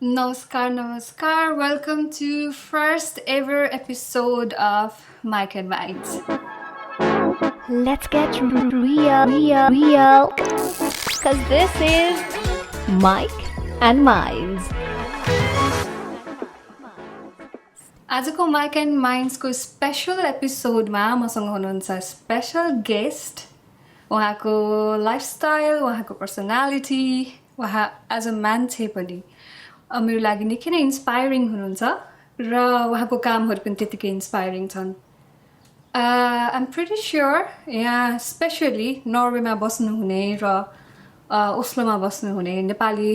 Namaskar. Welcome to first ever episode of Mike and Minds. Let's get real. Cause this is Mike and Minds. आजको mic and माइन्ड्सको special एपिसोडमा मसँग हुनुहुन्छ special guest. उहाँको lifestyle, उहाँको personality, उहाँ as a मान्छे पनि मेरो लागि निकै नै इन्सपायरिङ हुनुहुन्छ र उहाँको कामहरू पनि त्यतिकै इन्सपायरिङ छन्. आइएम प्रिटी स्योर यहाँ स्पेसली नर्वेमा बस्नुहुने र ओस्लोमा बस्नुहुने नेपाली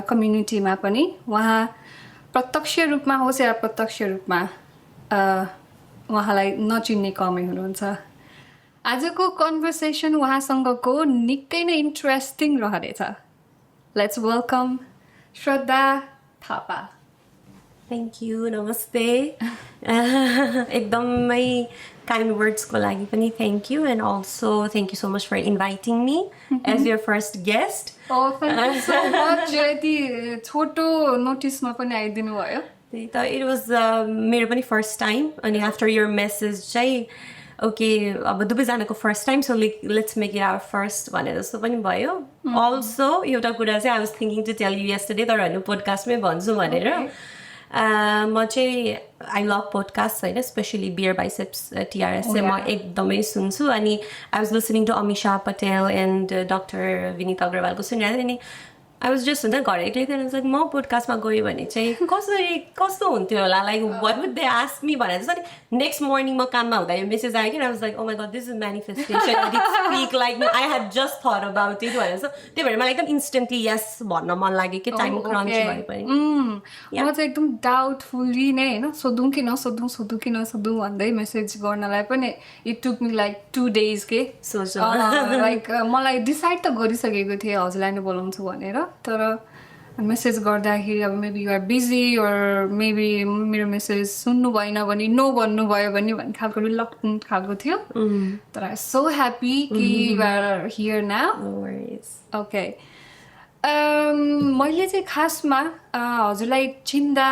कम्युनिटीमा पनि उहाँ प्रत्यक्ष रूपमा होस् या अप्रत्यक्ष रूपमा उहाँलाई नचिन्ने कमै हुनुहुन्छ. आजको कन्भर्सेसन उहाँसँगको निकै नै इन्ट्रेस्टिङ रहनेछ. Let's welcome Shraddha Thapa. Thank you, namaste. एकदमै kind words को लागि पनि thank you, and also thank you so much for inviting me as your first guest. Oh, thank you so much. यति छोटो नोटिसमा पनि आइदिनु भयो. It was मेरो पनि first time, अनि after your message चाहिँ okay, अब दुवैजनाको first time, so let's make it our first भनेर जस्तो पनि भयो. अल्सो एउटा कुरा चाहिँ I was thinking to tell you yesterday, तर होइन पोडकास्टमै भन्छु भनेर. म चाहिँ आई लभ पोडकास्ट होइन, स्पेसली बियर बाइसेप्स टिआरएस चाहिँ म एकदमै सुन्छु. अनि I was listening to Amisha Patel and doctor Vinita अग्रवालको सुनिरहेको थिएँ. अनि आई वाज जस्ट हुन्छ घर एक्लै थिएँ, लाइक म पोडकास्टमा गएँ भने चाहिँ कस्तो हुन्थ्यो होला, like what would they ask me भनेर चाहिँ. अनि नेक्स्ट मर्निङ म काममा हुँदा यो मेसेज आयो कि I was like oh my god this is manifestation, it speak like I had just thought about it भनेर चाहिँ. त्यही भएर मलाई एकदम इन्स्टेन्टली यस भन्न मन लाग्यो कि टाइम क्रन्च भए पनि. म चाहिँ एकदम डाउटफुल्ली नै होइन सोधौँ कि नसोधौँ भन्दै मेसेज गर्नलाई पनि it took me like 2 days के सोच लाइक मलाई डिसाइड त गरिसकेको थिएँ हजुरलाई नै बोलाउँछु भनेर. तर मेसेज गर्दाखेरि अब maybe you're busy or maybe मेरो मेसेज सुन्नु भएन भने नो भन्नुभयो भने भन्ने खालको रिलक्टेन्ट खालको थियो. तर आई सो ह्याप्पी कि you are here now. Okay, मैले चाहिँ खासमा हजुरलाई चिन्दा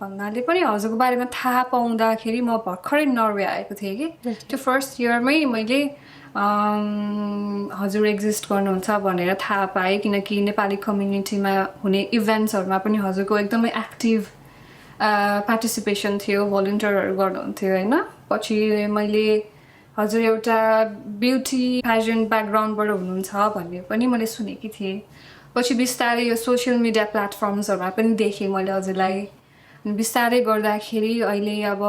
भन्नाले पनि हजुरको बारेमा थाहा पाउँदाखेरि म भर्खरै नर्वे आएको थिएँ कि. त्यो फर्स्ट इयरमै मैले हजुर एक्जिस्ट गर्नुहुन्छ भनेर थाहा पाएँ, किनकि नेपाली कम्युनिटीमा हुने इभेन्ट्सहरूमा पनि हजुरको एकदमै एक्टिभ पार्टिसिपेसन थियो, भलिन्टियरहरू गर्नुहुन्थ्यो होइन. पछि मैले हजुर एउटा ब्युटी फ्यासन ब्याकग्राउन्डबाट हुनुहुन्छ भन्ने पनि मैले सुनेकी थिएँ. पछि बिस्तारै यो सोसियल मिडिया प्लेटफर्म्सहरूमा पनि देखेँ मैले हजुरलाई. बिस्तारै गर्दाखेरि अहिले अब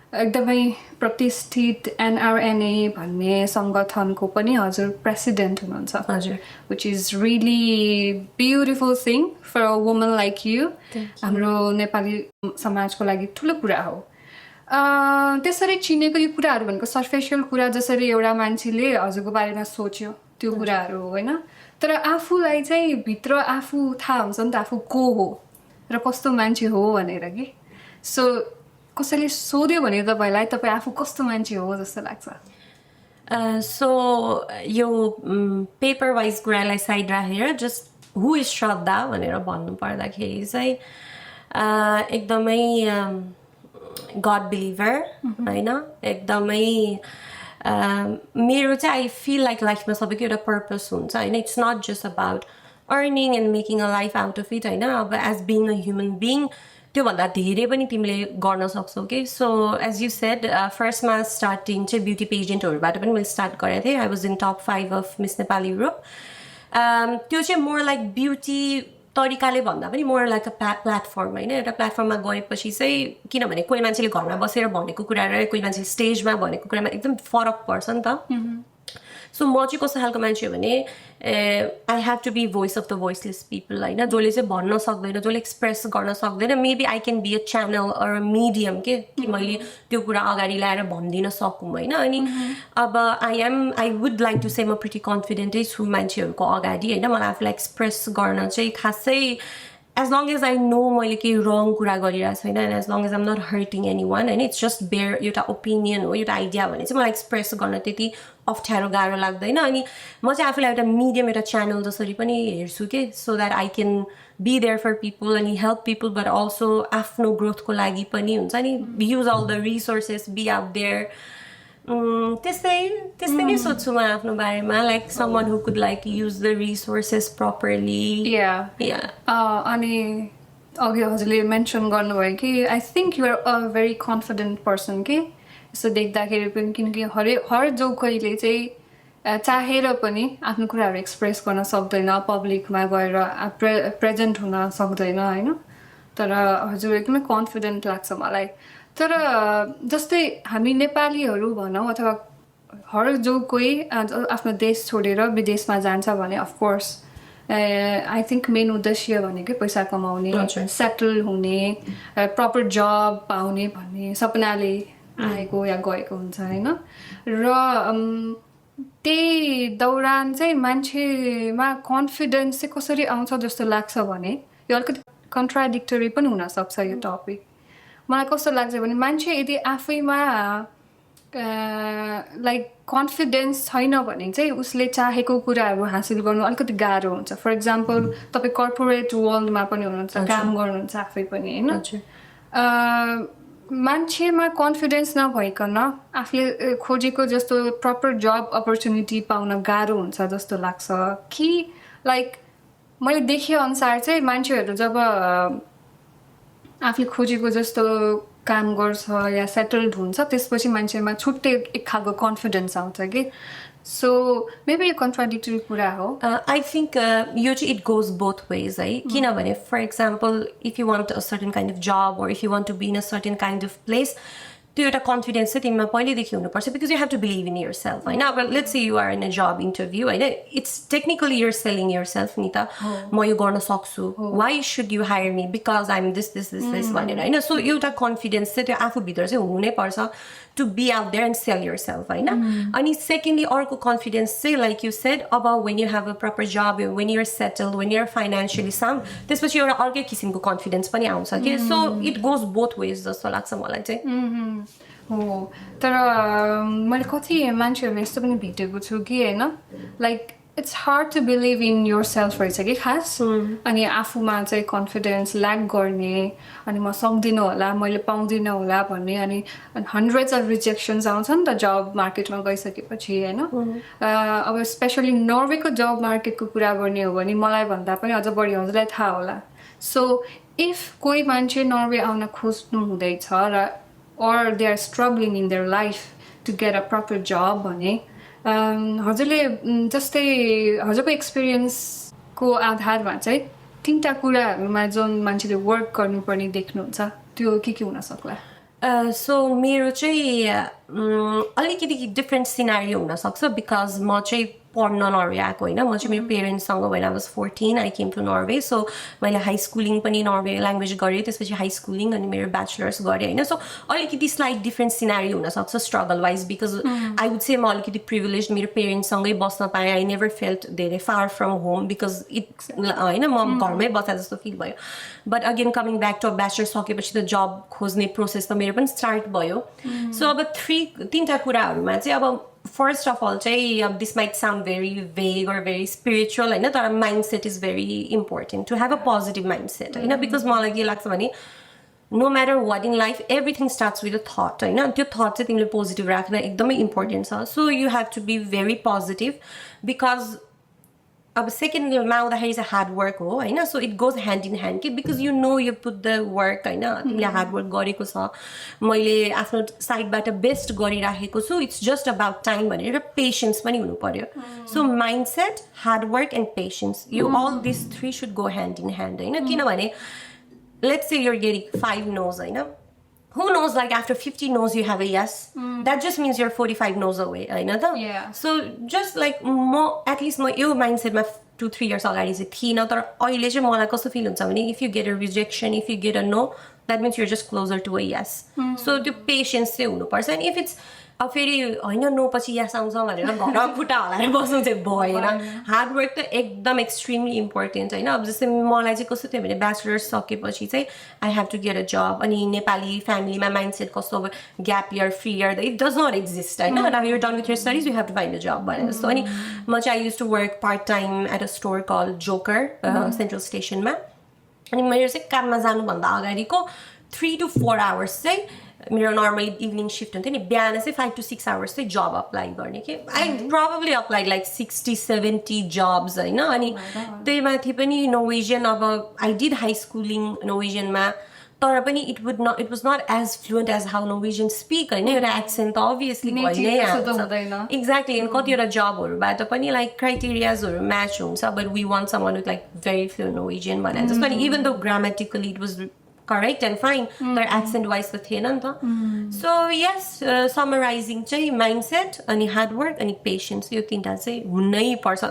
एकदमै प्रतिष्ठित एनआरएनए भन्ने सङ्गठनको पनि हजुर प्रेसिडेन्ट हुनुहुन्छ. हजुर, which is really beautiful thing for a woman like you. हाम्रो नेपाली समाजको लागि ठुलो कुरा हो. त्यसरी चिनेको यो कुराहरू भनेको सर्फेसियल कुरा, जसरी एउटा मान्छेले हजुरको बारेमा सोच्यो त्यो कुराहरू हो होइन. तर आफूलाई चाहिँ भित्र आफू थाहा हुन्छ नि त आफू को हो र कस्तो मान्छे हो भनेर कि. सो कसैले सोध्यो भने तपाईँलाई तपाईँ आफू कस्तो मान्छे हो जस्तो लाग्छ? सो यो पेपर वाइज कुरालाई साइड राखेर जस्ट हु इज श्रद्धा भनेर भन्नु पर्दाखेरि चाहिँ एकदमै गड बिलिभर होइन. एकदमै मेरो चाहिँ आई फिल लाइक लाइफमा सबैको एउटा पर्पस हुन्छ होइन. It's not just about earning and making a life out of it होइन. अब as being a human being त्योभन्दा धेरै पनि तिमीले गर्न सक्छौ कि. सो एज यु सेड फर्स्टमा स्टार्टिङ चाहिँ ब्युटी पेजेन्टहरूबाट पनि मैले स्टार्ट गरेको थिएँ. I was in top 5 of Miss Nepal Europe. त्यो चाहिँ मोर लाइक ब्युटी तरिकाले भन्दा पनि मोर लाइक अ प्लेटफर्म होइन. एउटा प्लेटफर्ममा गएपछि चाहिँ किनभने कोही मान्छेले घरमा बसेर भनेको कुरा र कोही मान्छेले स्टेजमा भनेको कुरामा एकदम फरक पर्छ नि त. सो म चाहिँ कस्तो खालको मान्छे हो भने I have to be voice of the voiceless people होइन. जसले चाहिँ भन्न सक्दैन, जसले एक्सप्रेस गर्न सक्दैन, maybe I can be a channel or a medium के कि मैले त्यो कुरा अगाडि ल्याएर भनिदिन सकौँ होइन. अनि अब I would like to say म प्रिटी कन्फिडेन्टै छु मान्छेहरूको अगाडि होइन. मलाई आफूलाई एक्सप्रेस गर्न चाहिँ खासै as long as I know मैले केही रङ कुरा गरिरहेको छैन and as long as I'm not hurting anyone and it's just bare एउटा ओपिनियन हो एउटा आइडिया भने चाहिँ मलाई एक्सप्रेस गर्न त्यति अप्ठ्यारो गाह्रो लाग्दैन अनि म चाहिँ आफूलाई एउटा मिडियम एउटा च्यानल जसरी पनि हेर्छु के so that I can be there for people and help people, but also आफ्नो growthको लागि पनि हुन्छ नि, use all the resources, be out there. त्यस्तै नै सोच्छु म आफ्नो बारेमा, like someone who could like use the resources properly. अनि अघि हजुरले मेन्सन गर्नुभयो कि I think you're a very confident person कि यसो देख्दाखेरि पनि, किनकि हर जो कहिले चाहिँ चाहेर पनि आफ्नो कुराहरू एक्सप्रेस गर्न सक्दैन, पब्लिकमा गएर प्रेजेन्ट हुन सक्दैन होइन, तर हजुर एकदमै कन्फिडेन्ट लाग्छ मलाई. तर जस्तै हामी नेपालीहरू भनौँ अथवा हर जो कोही आफ्नो देश छोडेर विदेशमा जान्छ भने अफकोर्स आई थिङ्क मेन उद्देश्य भनेकै पैसा कमाउने, सेटल हुने, प्रपर जब पाउने भन्ने सपनाले आएको या गएको हुन्छ होइन. र त्यही दौरान चाहिँ मान्छेमा कन्फिडेन्स चाहिँ कसरी आउँछ जस्तो लाग्छ भने यो अलिकति कन्ट्राडिक्टरी पनि हुनसक्छ यो टपिक. मलाई कस्तो लाग्छ भने मान्छे यदि आफैमा लाइक कन्फिडेन्स छैन भने चाहिँ उसले चाहेको कुराहरू हासिल गर्नु अलिकति गाह्रो हुन्छ. फर इक्जाम्पल तपाईँ कर्पोरेट वर्ल्डमा पनि हुनुहुन्छ, काम गर्नुहुन्छ आफै पनि होइन. मान्छेमा कन्फिडेन्स नभइकन आफूले खोजेको जस्तो प्रपर जब अपर्च्युनिटी पाउन गाह्रो हुन्छ जस्तो लाग्छ कि लाइक मैले देखेअनुसार चाहिँ मान्छेहरू जब आफूले खोजेको जस्तो काम गर्छ या सेटल्ड हुन्छ त्यसपछि मान्छेमा छुट्टै एक खालको कन्फिडेन्स आउँछ कि. सो मेबी यो कन्ट्राडिक्टरी कुरा हो. आई थिङ्क यो चाहिँ इट गोज बोथ वेज है, किनभने for example if you want a certain kind of job or if you want to be in a certain kind of place, त्यो एउटा confidence चाहिँ तिमीमा पहिल्यैदेखि हुनुपर्छ, because you have to believe in yourself होइन. अब let's say you are in a job interview होइन, it's technically you're selling yourself नि त, म यो गर्न सक्छु, why should you hire me because I am this भनेर होइन. सो एउटा कन्फिडेन्स चाहिँ त्यो आफूभित्र चाहिँ हुनु नै पर्छ to be out there and sell yourself होइन. अनि सेकेन्डली अर्को कन्फिडेन्स चाहिँ लाइक यु सेड अब when you have a proper job, when you're settled, when you're financially sound, त्यसपछि एउटा अर्कै किसिमको कन्फिडेन्स पनि आउँछ कि. So it goes both ways जस्तो लाग्छ मलाई चाहिँ. हो, तर मैले कति मान्छेहरू यस्तो पनि भेटेको छु कि होइन like it's hard to believe in yourself रहेछ कि खास. अनि आफूमा चाहिँ कन्फिडेन्स ल्याक गर्ने, अनि म सक्दिनँ होला, मैले पाउँदिनँ होला भन्ने, अनि हन्ड्रेड्स अफ रिजेक्सन्स आउँछ नि त जब मार्केटमा गइसकेपछि होइन. अब स्पेसली नर्वेको जब मार्केटको कुरा गर्ने हो भने मलाई भन्दा पनि अझ बढी हजुरलाई थाहा होला. सो इफ कोही मान्छे नर्वे आउन खोज्नु हुँदैछ र or they are struggling in their life to get a proper job भने हजुरले जस्तै हजुरको एक्सपिरियन्सको आधारमा चाहिँ तीनटा कुराहरूमा जुन मान्छेले वर्क गर्नुपर्ने देख्नुहुन्छ त्यो के हुन सक्ला? सो मेरो चाहिँ अलिकति डिफ्रेन्ट सिनारियो हुनसक्छ बिकज म चाहिँ पढ्न नर्वे आएको होइन. म चाहिँ मेरो पेरेन्ट्ससँग when I was 14 I came to Norway. So मैले हाई स्कुलिङ पनि नर्वे ल्याङ्ग्वेज गरेँ, त्यसपछि हाई स्कुलिङ अनि मेरो ब्याचलर्स गरेँ होइन. सो अलिकति स्लाइट डिफ्रेन्ट सिनारियो हुनसक्छ struggle wise because I would say म अलिकति प्रिभिलेज मेरो पेरेन्ट्ससँगै बस्न पाएँ. आई नेभर फेल्ट धेरै far from home because it होइन म घरमै बस्दा जस्तो फिल भयो. But again coming back to bachelor सकेपछि त जब खोज्ने प्रोसेस त मेरो पनि स्टार्ट भयो. सो अब तीनटा कुराहरूमा चाहिँ अब फर्स्ट अफ अल चाहिँ अब this might sound very vague or very spiritual होइन, तर mindset is very important to have a positive mindset होइन. बिकज मलाई के लाग्छ भने no matter what in life everything starts with a thought होइन. त्यो थट चाहिँ तिमीले पोजिटिभ राख्न एकदमै इम्पोर्टेन्ट छ. So you have to be very positive because अब सेकेन्डमा आउँदाखेरि चाहिँ हार्ड वर्क हो होइन. So it goes hand in hand कि because you know you put the work होइन, तिमीले हार्ड वर्क गरेको छ, मैले आफ्नो साइडबाट बेस्ट गरिराखेको छु, इट्स जस्ट अबाउट टाइम भनेर पेसेन्स पनि हुनु पर्यो. So mindset, hard work and patience, you all this three should go hand in hand होइन. किनभने let's say you're getting 5 no's होइन, who knows like after 50 no's you have a yes, that just means you're 45 no's away होइन त. So just like म at least म यो माइन्डसेटमा 2-3 years अगाडि चाहिँ थिइनँ, तर अहिले चाहिँ मलाई कस्तो फिल हुन्छ भने if you get a rejection, if you get a no, that means you're just closer to a yes. So त्यो पेसेन्स चाहिँ हुनुपर्छ. एन्ड इफ इट्स अब फेरि होइन नो पछि यस आउँछ भनेर घरमा खुट्टा हलाएर बस्नु चाहिँ भएन. हार्ड वर्क त एकदम एक्सट्रिमली इम्पोर्टेन्ट होइन. अब जस्तै मलाई चाहिँ कस्तो थियो भने ब्याचलर्स सकेपछि चाहिँ I have to get a job. अनि नेपाली फ्यामिलीमा माइन्ड सेट कस्तो अब gap year, free year, it does not exist होइन. अब you're done with your studies, you have to find a job भनेर जस्तो. अनि म चाहिँ I use to work part time at a store call Joker Central स्टेसनमा. अनि मेरो चाहिँ काममा जानुभन्दा अगाडिको 3 to 4 hours चाहिँ मेरो नर्मली इभिनिङ सिफ्ट हुन्थ्यो नि बिहान चाहिँ 5 to 6 hours चाहिँ जब अप्लाई गर्ने कि I probably apply like 60-70 jobs होइन अनि त्यही माथि पनि नर्वेजियन अब आई डिड हाई स्कुलिङ नर्वेजियनमा तर पनि it was not as fluent as how Norwegian speak होइन एउटा एक्सेन्ट त अभियसली भइ नै हाल्छ एक्ज्याक्टली अनि कतिवटा जबहरूबाट पनि लाइक क्राइटेरियाजहरू म्याच हुन्छ but we want someone with like very fluent Norwegian भने जस्तो अनि even though grammatically it was correct and fine तर accent wise त थिएन नि त so yes summarizing चाहिँ mindset अनि hard work अनि patience यो तीनटा चाहिँ हुनै पर्छ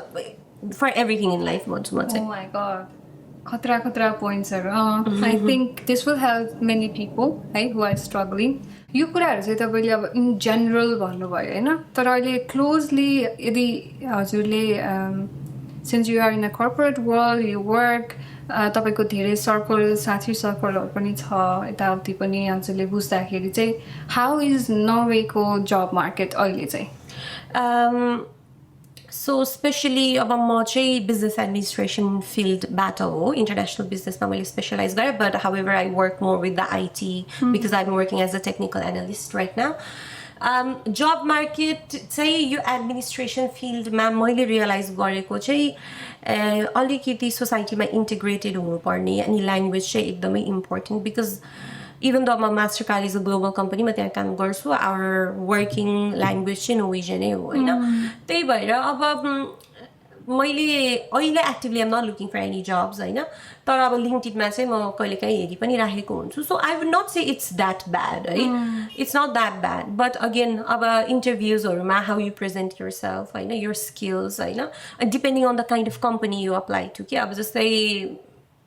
for everything in life भन्छु म चाहिँ oh my god खतरा पोइन्ट्सहरू I think this will help many people है हु आर स्ट्रगलिङ यो कुराहरू चाहिँ तपाईँले अब इन जेनरल भन्नुभयो होइन तर अहिले क्लोजली यदि हजुरले since you are in a corporate world you work तपाईँको धेरै सर्कल साथी सर्कलहरू पनि छ यताउति पनि हजुरले बुझ्दाखेरि चाहिँ हाउ इज नर्वेको जब मार्केट अहिले चाहिँ सो स्पेसली अब म चाहिँ बिजनेस एडमिनिस्ट्रेसन फिल्डबाट हो इन्टरनेसनल बिजनेसमा मैले स्पेसलाइज गरेँ but however I work more with the IT because I am working as a technical analyst right now job market चाहिँ यो एडमिनिस्ट्रेसन फिल्डमा मैले रियलाइज गरेको चाहिँ अलिकति सोसाइटीमा इन्टिग्रेटेड हुनुपर्ने अनि ल्याङ्ग्वेज चाहिँ एकदमै इम्पोर्टेन्ट बिकज इभन द म master card is a global कम्पनीमा त्यहाँ काम गर्छु आवर वर्किङ ल्याङ्ग्वेज चाहिँ नर्वेजियनै हो होइन त्यही भएर अब मैले अहिले actively am not looking for any jobs होइन तर अब लिङ्क्डइनमा चाहिँ म कहिलेकाहीँ हेरि पनि राखेको हुन्छु so I would not say it's that bad है it's not that bad but again अब इन्टरभ्युजहरूमा how you present yourself होइन युर स्किल्स होइन depending on the kind of company you apply to कि अब जस्तै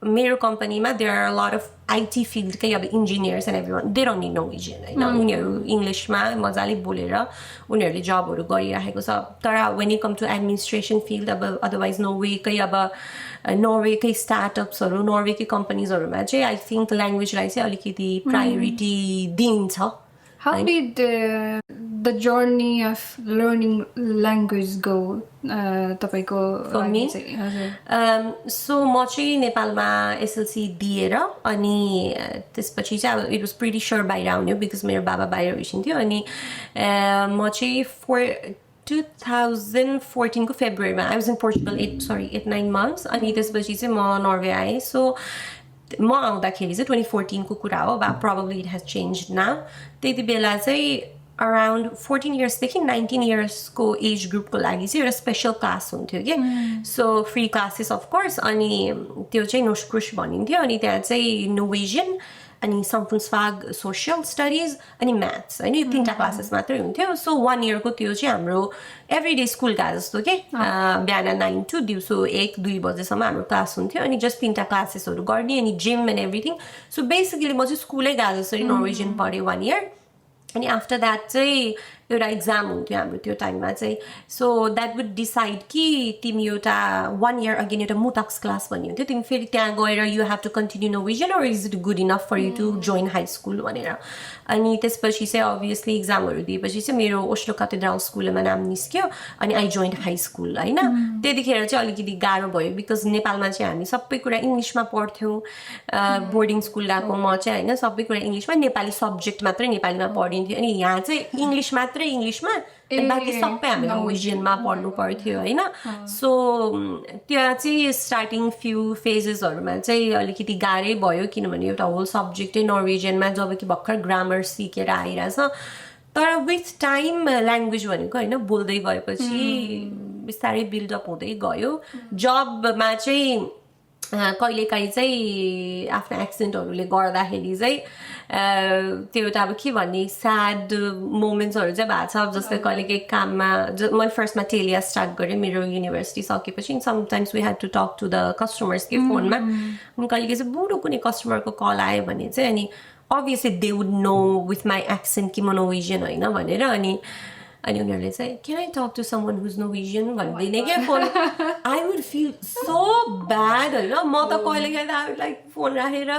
मेरो कम्पनीमा there are lot of IT फिल्डकै अब engineers and everyone they don't need Norwegian होइन उनीहरू इङ्ग्लिसमा मजाले बोलेर उनीहरूले जबहरू गरिराखेको छ तर when you come to administration field अब अदरवाइज नर्वेकै स्टार्टअप्सहरू नर्वेकै कम्पनीजहरूमा चाहिँ आई थिङ्क ल्याङ्ग्वेजलाई चाहिँ अलिकति प्रायोरिटी दिइन्छ How did the journey of learning language go? तपाईँको For me? So म चाहिँ नेपालमा एसएलसी दिएर अनि त्यसपछि चाहिँ अब इट वाज प्रिटी स्योर बाहिर आउने बिकज मेरो बाबा बाहिर हुइसिन्थ्यो अनि म चाहिँ 2014 को फेब्रुअरीमा I was in Portugal 8-9 months अनि त्यसपछि चाहिँ म नर्वे आएँ सो म आउँदाखेरि चाहिँ 2014 को कुरा हो but probably it has change now त्यति बेला चाहिँ अराउन्ड 14 इयर्सदेखि 19 इयर्सको एज ग्रुपको लागि चाहिँ एउटा स्पेसल क्लास हुन्थ्यो कि सो फ्री क्लासेस अफकोर्स अनि त्यो चाहिँ नोस्क्रुस भनिन्थ्यो अनि त्यहाँ चाहिँ नर्वेजियन अनि सम्पुन्सफाग सोसियल स्टडिज अनि म्याथ्स होइन यो तीनवटा क्लासेस मात्रै हुन्थ्यो सो 1 yearको त्यो चाहिँ हाम्रो एभ्रिडे स्कुलका जस्तो के बिहान 9 to दिउँसो 1-2 बजेसम्म हाम्रो क्लास हुन्थ्यो अनि जस्ट तीनवटा क्लासेसहरू गर्ने अनि gym and everything so basically म चाहिँ स्कुलै गएको जसरी नर्वेजियन पढेँ 1 year अनि आफ्टर द्याट चाहिँ एउटा इक्जाम हुन्थ्यो हाम्रो त्यो टाइममा चाहिँ सो द्याट वुड डिसाइड कि तिमी एउटा 1 year अगेन एउटा मुटाक्स क्लास भन्ने हुन्थ्यो तिमी फेरि त्यहाँ गएर you have to continue Norwegian or is it good enough for you to join high school भनेर अनि त्यसपछि चाहिँ अभियसली इक्जामहरू दिएपछि चाहिँ मेरो ओस्लो कथेड्रल स्कुलमा नाम निस्क्यो अनि आई जोइन हाई स्कुल होइन त्यतिखेर चाहिँ अलिकति गाह्रो भयो बिकज नेपालमा चाहिँ हामी सबै कुरा इङ्ग्लिसमा पढ्थ्यौँ बोर्डिङ स्कुल गएको म चाहिँ होइन सबै कुरा इङ्ग्लिसमा नेपाली सब्जेक्ट मात्रै नेपालीमा पढिन्थ्यो अनि यहाँ चाहिँ इङ्ग्लिस मात्रै इङ्ग्लिसमा बाँकी सबै हामी नर्वेजियनमा पढ्नु पर्थ्यो होइन सो त्यहाँ चाहिँ स्टार्टिङ फ्यु फेजेसहरूमा चाहिँ अलिकति गाह्रै भयो किनभने एउटा होल सब्जेक्टै नर्वेजियनमा जब कि भर्खर ग्रामर सिकेर आइरहेछ तर विथ टाइम ल्याङ्ग्वेज भनेको होइन बोल्दै गएपछि बिस्तारै बिल्डअप हुँदै गयो जबमा चाहिँ कहिलेकाहीँ चाहिँ आफ्नो एक्सेन्टहरूले गर्दाखेरि चाहिँ त्यो एउटा अब के भन्ने स्याड मोमेन्ट्सहरू चाहिँ भएको छ जस्तै कहिलेकाहीँ काममा मैले फर्स्टमा टेलिया स्टार्ट गरेँ मेरो युनिभर्सिटी सकेपछि sometimes we had to talk to the customers के फोनमा अनि कहिलेकाहीँ चाहिँ बुढो कुनै कस्टमरको कल आयो भने चाहिँ अनि obviously they would know with my accent कि म नर्वेजियन होइन भनेर अनि अनि उनीहरूले चाहिँ can I talk to someone who's Norwegian भन्दिने क्या phone I would feel so bad होइन म त कहिले काहीँ I would like फोन राखेर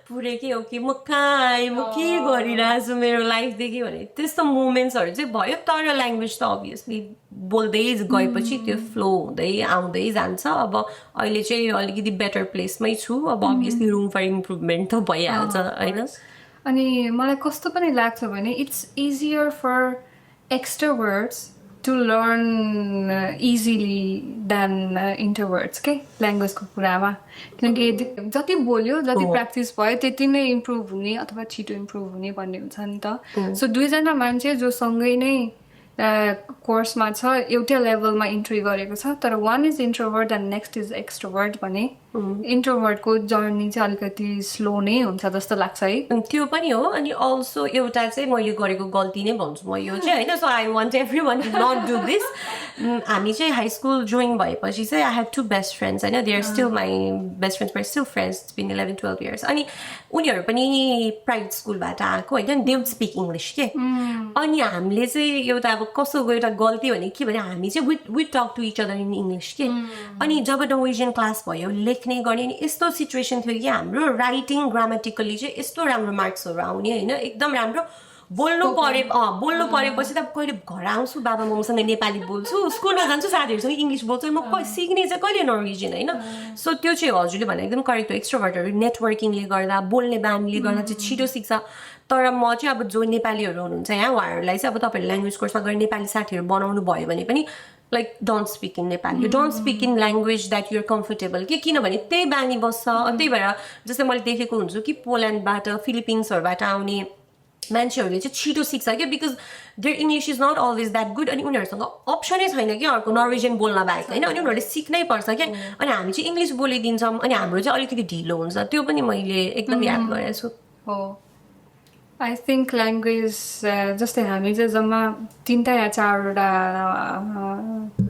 पुरै के हो कि म कहाँ आएँ म के गरिरहेको छु मेरो लाइफदेखि भने त्यस्तो मोमेन्ट्सहरू चाहिँ भयो तर ल्याङ्ग्वेज त अभियसली बोल्दै गएपछि त्यो फ्लो हुँदै आउँदै जान्छ अब अहिले चाहिँ अलिकति बेटर प्लेसमै छु अब अभियसली रुम फर इम्प्रुभमेन्ट त भइहाल्छ होइन अनि मलाई कस्तो पनि लाग्छ भने it's easier for extroverts to learn easily than introverts के ल्याङ्ग्वेजको कुरामा किनकि जति बोल्यो जति प्र्याक्टिस भयो त्यति नै इम्प्रुभ हुने अथवा छिटो इम्प्रुभ हुने भन्ने हुन्छ नि त सो दुईजना मान्छे जो सँगै नै कोर्समा छ एउटै लेभलमा इन्ट्री गरेको छ तर one is introvert and next is extrovert भने इन्ट्रोभर्टको जर्नी चाहिँ अलिकति स्लो नै हुन्छ जस्तो लाग्छ है त्यो पनि हो अनि अल्सो एउटा चाहिँ मैले गरेको गल्ती नै भन्छु म यो चाहिँ होइन so I want everyone to not do this हामी चाहिँ हाई स्कुल जोइन भएपछि चाहिँ आई हेभ 2 बेस्ट फ्रेन्ड्स होइन they are still my best friends but still friends it's been 11-12 years अनि उनीहरू पनि प्राइभेट स्कुलबाट आएको होइन दे वुड स्पिक इङ्ग्लिस के अनि हामीले चाहिँ एउटा अब कसोको एउटा गल्ती भने के भने हामी चाहिँ we talk to each other in English के अनि जब नर्वेजियन क्लास भयो लेख्ने गर्ने अनि यस्तो सिचुएसन थियो कि हाम्रो राइटिङ ग्रामेटिकली चाहिँ यस्तो राम्रो मार्क्सहरू आउने होइन एकदम राम्रो बोल्नु परेपछि त कहिले घर आउँछु बाबा मम्मीसँग नेपाली बोल्छु स्कुलमा जान्छु साथीहरूसँग इङ्ग्लिस बोल्छु म सिक्ने चाहिँ कहिले नर्वेजियन होइन सो त्यो चाहिँ हजुरले भने एकदम करेक्ट हो एक्स्ट्रोभर्टहरू नेटवर्किङले गर्दा बोल्ने बानीले गर्दा चाहिँ छिटो सिक्छ तर म चाहिँ अब जो नेपालीहरू हुनुहुन्छ यहाँ उहाँहरूलाई चाहिँ अब तपाईँहरू ल्याङ्ग्वेज कोर्समा गएर नेपाली साथीहरू बनाउनु भयो भने पनि like don't speak in Nepali don't speak in language that you're comfortable कि किनभने त्यही बानी बस्छ त्यही भएर जस्तै मैले देखेको हुन्छु कि पोल्यान्डबाट फिलिपिन्सहरूबाट आउने मान्छेहरूले चाहिँ छिटो सिक्छ क्या because their English is not always that good अनि उनीहरूसँग अप्सनै छैन कि अर्को नर्वेजियन बोल्न बाहेक होइन अनि उनीहरूले सिक्नै पर्छ क्या अनि हामी चाहिँ इङ्ग्लिस बोलिदिन्छौँ अनि हाम्रो चाहिँ अलिकति ढिलो हुन्छ त्यो पनि मैले एकदम याद गरेको छु हो आई थिङ्क ल्याङ्ग्वेज जस्तै हामी चाहिँ जम्मा 3 या 4वटा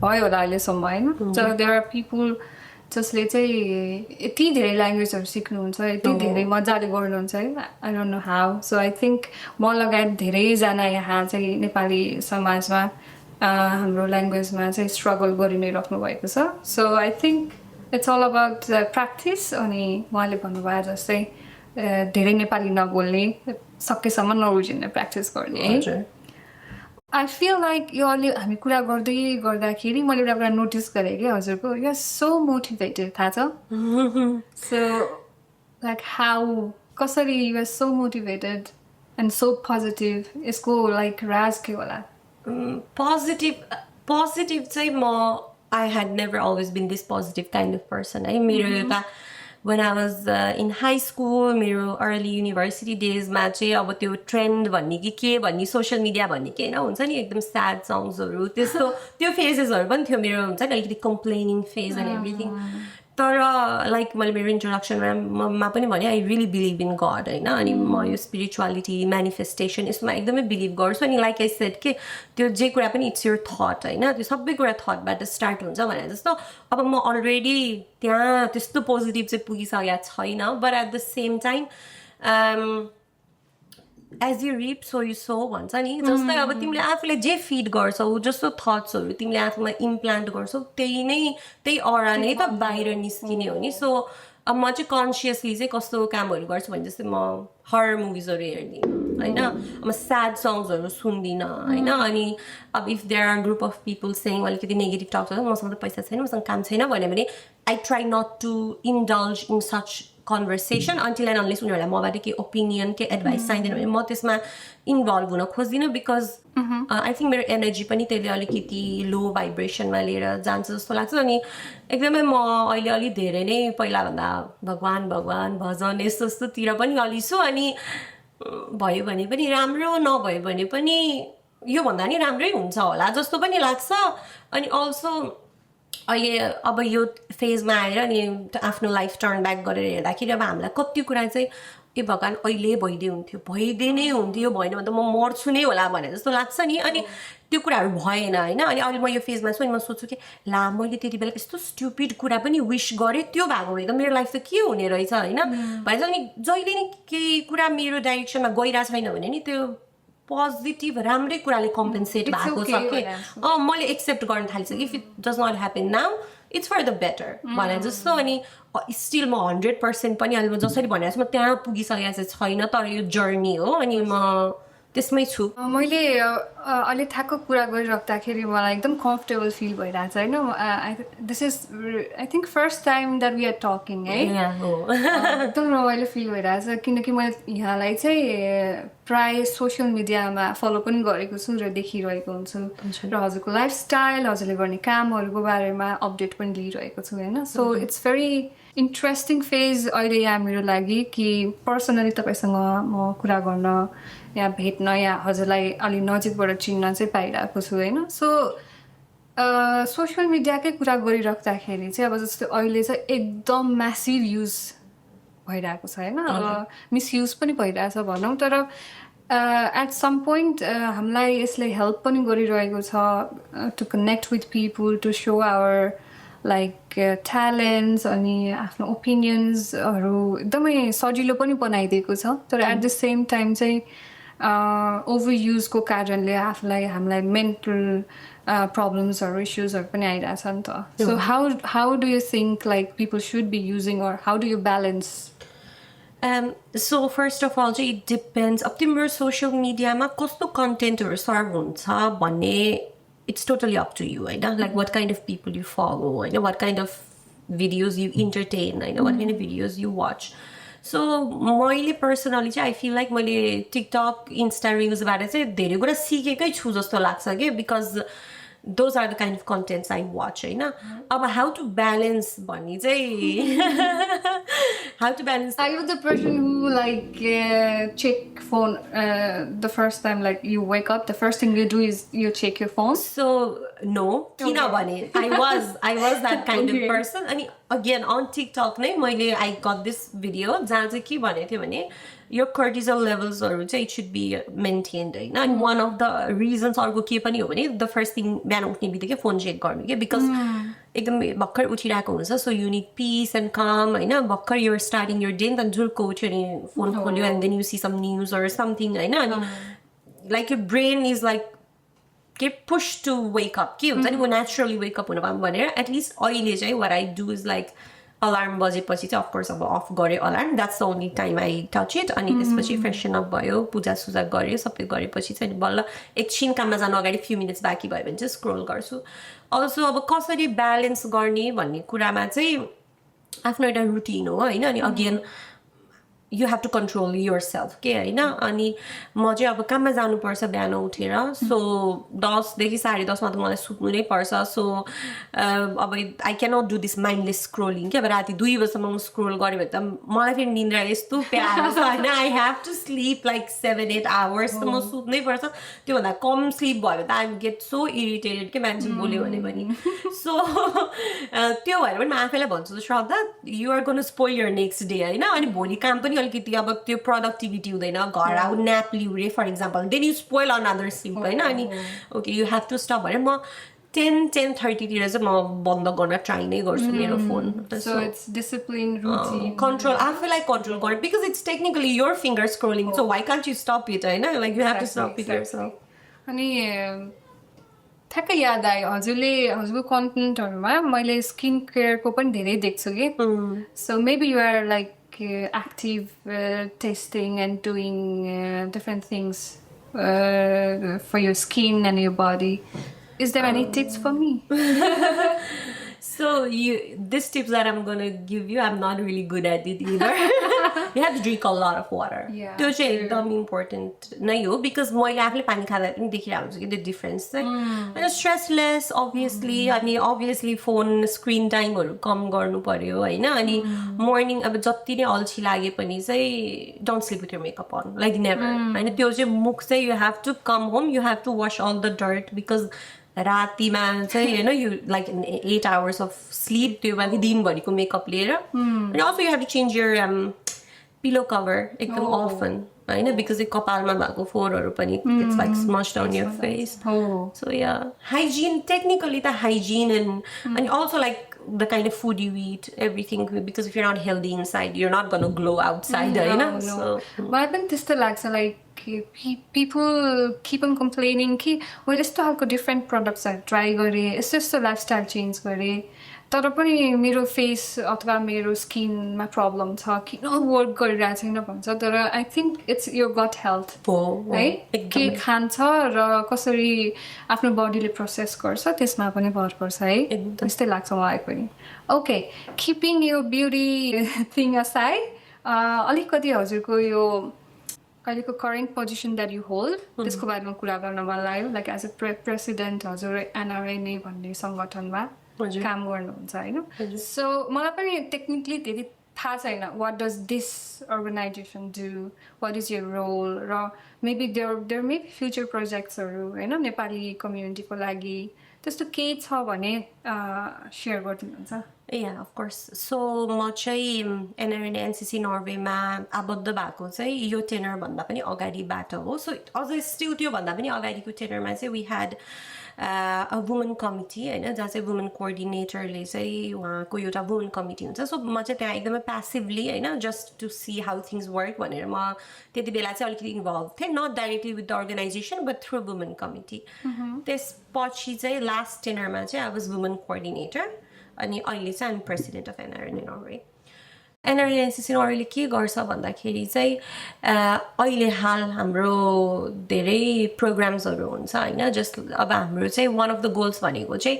भयो होला अहिलेसम्म होइन तर देयर आर पिपुल जसले चाहिँ यति धेरै ल्याङ्ग्वेजहरू सिक्नुहुन्छ यति धेरै मजाले गर्नुहुन्छ है I don't know how so I think म लगायत धेरैजना यहाँ चाहिँ नेपाली समाजमा हाम्रो ल्याङ्ग्वेजमा चाहिँ स्ट्रगल गरि नै राख्नु भएको छ so I think it's all about practice अनि उहाँले भन्नुभयो जस्तै धेरै नेपाली नबोल्ने सकेसम्म नर्वेजियन नै प्र्याक्टिस गर्ने है आई फिल लाइक यो अलि हामी कुरा गर्दाखेरि मैले एउटा कुरा नोटिस गरेँ कि हजुरको यु आर सो मोटिभेटेड थाहा छ सो लाइक हाउ कसरी you are so motivated and so positive यसको लाइक राज के होला पोजिटिभ चाहिँ म I had never always been this positive kind of person है मेरो एउटा when I was in high school मेरो early university days मा चाहिँ अब त्यो ट्रेन्ड भन्ने कि के भन्ने सोसियल मिडिया भन्ने के होइन हुन्छ नि एकदम स्याड सङ्ग्सहरू त्यस्तो त्यो फेजेसहरू पनि थियो मेरो हुन्छ नि अलिकति कम्प्लेनिङ फेज एन्ड एभ्रिथिङ तर लाइक मैले मेरो इन्ट्रोडक्सनमा पनि भने I really believe in God होइन अनि म यो स्पिरिचुअलिटी मेनिफेस्टेसन यसमा एकदमै बिलिभ गर्छु अनि लाइक आई सेड के त्यो जे कुरा पनि इट्स योर थट होइन त्यो सबै कुरा थटबाट स्टार्ट हुन्छ भने जस्तो अब म अलरेडी त्यहाँ त्यस्तो पोजिटिभ चाहिँ पुगिसकेको छैन but at the same time as you reap so you sow भन्छ नि जस्तै अब तिमीले आफूले जे फिड गर्छौ जस्तो थट्सहरू तिमीले आफूमा इम्प्लान्ट गर्छौ त्यही अरा नै त बाहिर निस्किने हो नि सो अब म चाहिँ कन्सियसली चाहिँ कस्तो कामहरू गर्छु भने जस्तै म हरर मुभिजहरू हेर्दिनँ होइन म स्याड सङ्ग्सहरू सुन्दिनँ होइन अनि अब if there are group of people saying अलिकति नेगेटिभ टक्स हुन्छ मसँग त पैसा छैन मसँग काम छैन भन्यो भने I try not to indulge in such conversation until and unless उनीहरूलाई मबाट केही ओपिनियन के एडभाइस चाहिँदैन भने म त्यसमा इन्भल्भ हुन खोज्दिनँ बिकज आई थिङ्क मेरो एनर्जी पनि त्यसले अलिकति लो भाइब्रेसनमा लिएर जान्छ जस्तो लाग्छ अनि एकदमै म अहिले अलिक धेरै नै पहिलाभन्दा भगवान् भजन यस्तो यस्तोतिर पनि अलि छु अनि भयो भने पनि राम्रो नभयो भने पनि योभन्दा नि राम्रै हुन्छ होला जस्तो पनि लाग्छ अनि अल्सो अहिले अब यो फेजमा आएर अनि आफ्नो लाइफ टर्न ब्याक गरेर हेर्दाखेरि अब हामीलाई कति कुरा चाहिँ ए भगवान् अहिले भइदिए नै हुन्थ्यो भएन भने त म मर्छु नै होला भने जस्तो लाग्छ नि अनि त्यो कुराहरू भएन होइन अनि अहिले म यो फेजमा छु अनि म सोच्छु कि ला मैले त्यति बेला यस्तो स्ट्युपिड कुरा पनि विस गरेँ त्यो भएको भए त मेरो लाइफ त के हुने रहेछ होइन भन्छ अनि जहिले नि केही कुरा मेरो डाइरेक्सनमा गइरहेको छैन भने नि त्यो पोजिटिभ राम्रै कुराले कम्पेन्सेट It's भएको okay छ कि भनेर। मैले एक्सेप्ट गर्न थालिसकेँ if it does not happen now it's for the better भने जस्तो अनि स्टिल म 100% पनि अहिले म जसरी भनेको छु म त्यहाँ पुगिसकेको चाहिँ छैन तर यो जर्नी हो अनि म त्यसमै छु मैले अहिले ठ्याक्क कुरा गरिराख्दाखेरि मलाई एकदम कम्फर्टेबल फिल भइरहेको छ होइन this is I think first time that we are talking है एकदम रमाइलो फिल भइरहेको छ किनकि मैले यहाँलाई चाहिँ प्राय सोसियल मिडियामा फलो पनि गरेको छु र देखिरहेको हुन्छु र हजुरको लाइफस्टाइल हजुरले गर्ने कामहरूको बारेमा अपडेट पनि लिइरहेको छु होइन so it's very interesting phase अहिले यहाँ मेरो लागि कि पर्सनली तपाईँसँग म कुरा गर्न या भेट्न या हजुरलाई अलि नजिकबाट चिन्न चाहिँ पाइरहेको छु होइन सो सोसियल मिडियाकै कुरा गरिराख्दाखेरि चाहिँ अब जस्तो अहिले चाहिँ एकदम म्यासिभ युज भइरहेको छ होइन मिसयुज पनि भइरहेछ भनौँ तर एट सम पोइन्ट हामीलाई यसले हेल्प पनि गरिरहेको छ to connect with people to so our like talents अनि आफ्नो ओपिनियन्सहरू एकदमै सजिलो पनि बनाइदिएको छ तर एट द सेम टाइम चाहिँ ओभर युजको कारणले हामीलाई मेन्टल प्रब्लम्सहरू इस्युजहरू पनि आइरहेछ नि त so how do you think like people should be using or how do you balance so first of all चाहिँ इट डिपेन्ड्स अब तिम्रो सोसियल मिडियामा कस्तो कन्टेन्टहरू सर्भ हुन्छ भन्ने it's totally up to you, right? Like what kind of people you follow, what kind of videos you entertain, what kind of videos you watch. So, मैले personally I feel like मैले TikTok, Insta Reels बारे चाहिँ धेरै कुरा सिकेकै छु जस्तो लाग्छ के because those are the kind of contents I watch, होइन अब how to balance भन्ने चाहिँ how to balance. Are you the person who like check phone the first time like you wake up the first thing you do is you check your phone? So no, किनभने I was that kind of person अनि again on TikTok नै मैले I got this video जहाँ चाहिँ के भनेको थियो भने your cortisol levels or it should be maintained and one of the reasons अर्को के पनि हो भने the first thing बिहान उठ्ने बित्तिकै फोन चेक गर्नु के because एकदम भर्खर उठिरहेको हुन्छ so you need peace and calm होइन भर्खर you're starting your day and झुल्को उठ्यो अनि फोन खोल्यो and then you see some news or something होइन अनि like your brain is like get pushed to wake up के हुन्छ नि वो naturally wake up हुन पाऊँ भनेर at least अहिले चाहिँ what I do is like alarm बजेपछि चाहिँ of course अब off गरे alarm that's the only time I touch it अनि त्यसपछि freshen up भयो पूजा सुजा गर्यो सबै गरेपछि चाहिँ बल्ल एकछिन काममा जानु अगाडि few minutes बाँकी भयो भने चाहिँ स्क्रोल गर्छु also अब कसरी ब्यालेन्स गर्ने भन्ने कुरामा चाहिँ आफ्नो एउटा रुटिन हो होइन अनि again you have to control yourself के होइन अनि म चाहिँ अब काममा जानुपर्छ बिहान उठेर सो 10 देखि 10:30 मा त मलाई सुत्नु नै पर्छ सो अब I cannot do this mindless scrolling के अब राति 2 बजेसम्म स्क्रोल गऱ्यो भने त मलाई फेरि निन्द्रा यस्तो प्यारो छ होइन I have to sleep like 7-8 hours त म सुत्नै पर्छ त्योभन्दा कम स्लिप भयो भने त आई गेट सो इरिटेटेड के मान्छे बोल्यो भने पनि सो त्यो भएर पनि म आफैलाई भन्छु Shraddha you are gonna spoil your next day होइन अनि भोलि काम पनि अलिकति अब त्यो प्रोडक्टिभिटी हुँदैन घर आऊ न्याप लिउ रे for example then you spoil another sleep होइन अनि okay you have to stop भनेर म 10:30 तिर चाहिँ म बन्द गर्न ट्राई नै गर्छु मेरो phone so it's discipline routine control आफैलाई कन्ट्रोल गर्ने because it's technically your finger scrolling so why can't you stop it होइन like you have to stop it yourself अनि ठ्याक्कै याद आयो हजुरको कन्टेन्टहरूमा मैले स्किन केयरको पनि धेरै देख्छु कि so maybe you are like active testing and doing different things for your skin and your body. Is there any tips for me? So this tips that I'm gonna give you, I'm not really good at it either. You have to drink a lot of water. त्यो चाहिँ एकदम important नै हो because मैले आफूले पानी खाँदा पनि देखिरहेको हुन्छु कि त्यो डिफरेन्स चाहिँ स्ट्रेसलेस अभियसली अनि अभियसली फोन स्क्रिन टाइमहरू कम गर्नु पर्यो होइन अनि मर्निङ अब जति नै अल्छी लागे पनि चाहिँ don't sleep with your makeup on like never होइन त्यो चाहिँ मुख चाहिँ you have to come home you have to wash all the dirt because रातिमा चाहिँ होइन you like 8 hours of sleep त्यो माथि दिनभरिको मेकअप लिएर अनि also you have to change your pillow cover एकदम अफन होइन बिकज कपालमा भएको फोहोरहरू पनि it's like smushed on your face so yeah hygiene technically त हाइजिन एन्ड अनि also like the kind of food you eat, everything, because if you're not healthy inside, you're not going to glow outside, right? So, मलाई पनि त्यस्तो लाग्छ like people keep on complaining कि मैले यस्तो खालको डिफ्रेन्ट प्रडक्ट्सहरू ट्राई गरेँ यस्तो यस्तो लाइफस्टाइल चेन्ज गरेँ तर पनि मेरो फेस अथवा मेरो स्किनमा प्रब्लम छ किन वर्क गरिरहेको छैन भन्छ तर I think it's your gut health है के खान्छ र कसरी आफ्नो बडीले प्रोसेस गर्छ त्यसमा पनि भर पर्छ है त्यस्तै लाग्छ मलाई पनि ओके किपिङ यो ब्युटी थिङ असाइड अलिकति हजुरको यो अहिलेको current position that you hold त्यसको बारेमा कुरा गर्न मन लाग्यो लाइक एज अ प्रेसिडेन्ट हजुर एनआरएनए भन्ने सङ्गठनमा काम गर्नुहुन्छ होइन सो मलाई पनि टेक्निकली धेरै थाहा छैन what does this organisation do what is your role र मेबी देयर मेबी फ्युचर प्रोजेक्ट्सहरू होइन नेपाली कम्युनिटीको लागि त्यस्तो केही छ भने सेयर गरिदिनुहुन्छ या अफकोर्स सो म चाहिँ एनआरएनए एनसिसी नर्वेमा आबद्ध भएको चाहिँ यो टेनरभन्दा पनि अगाडिबाट हो सो अझ स्टिल त्योभन्दा पनि अगाडिको टेनरमा चाहिँ we had a woman committee होइन जहाँ चाहिँ वुमन कोअर्डिनेटरले चाहिँ उहाँको एउटा वुमन कमिटी हुन्छ सो म चाहिँ त्यहाँ एकदमै प्यासिभली होइन just to see how things work भनेर म त्यति बेला चाहिँ अलिकति इन्भल्भ थिएँ not directly with the organisation but through woman committee त्यसपछि चाहिँ लास्ट टेनरमा चाहिँ आई वाज वुमन कोअर्डिनेटर अनि अहिले चाहिँ I'm president of NRNA Norway NRNA NCC नर्वेले के गर्छ भन्दाखेरि चाहिँ अहिले हाल हाम्रो धेरै प्रोग्राम्सहरू हुन्छ होइन जस्ट अब हाम्रो चाहिँ वान अफ द गोल्स भनेको चाहिँ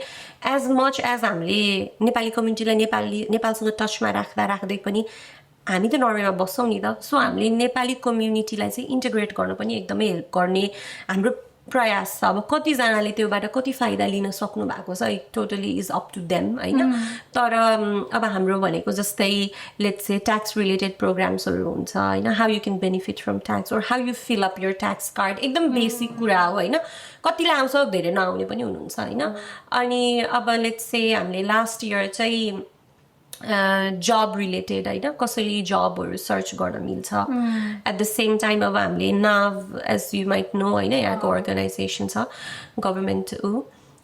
एज मच एज हामीले नेपाली कम्युनिटीलाई नेपालसँग टचमा राख्दै पनि हामी त नर्वेमा बस्छौँ नि त सो हामीले नेपाली कम्युनिटीलाई चाहिँ इन्टिग्रेट गर्नु पनि एकदमै हेल्प गर्ने हाम्रो प्रयास छ अब कतिजनाले त्योबाट कति फाइदा लिन सक्नु भएको छ it totally is up to them होइन तर अब हाम्रो भनेको जस्तै लेट्स से ट्याक्स रिलेटेड प्रोग्राम्सहरू हुन्छ होइन how you can benefit from tax or how you fill up your tax card एकदम बेसिक कुरा हो होइन कतिलाई आउँछ धेरै नआउने पनि हुनुहुन्छ होइन अनि अब लेट्स से हामीले लास्ट इयर चाहिँ जब रिलेटेड होइन कसरी जबहरू सर्च गर्न मिल्छ एट द सेम टाइम अब हामीले नाभ एज यु माइट नो होइन यहाँको अर्गनाइजेसन छ गभर्मेन्ट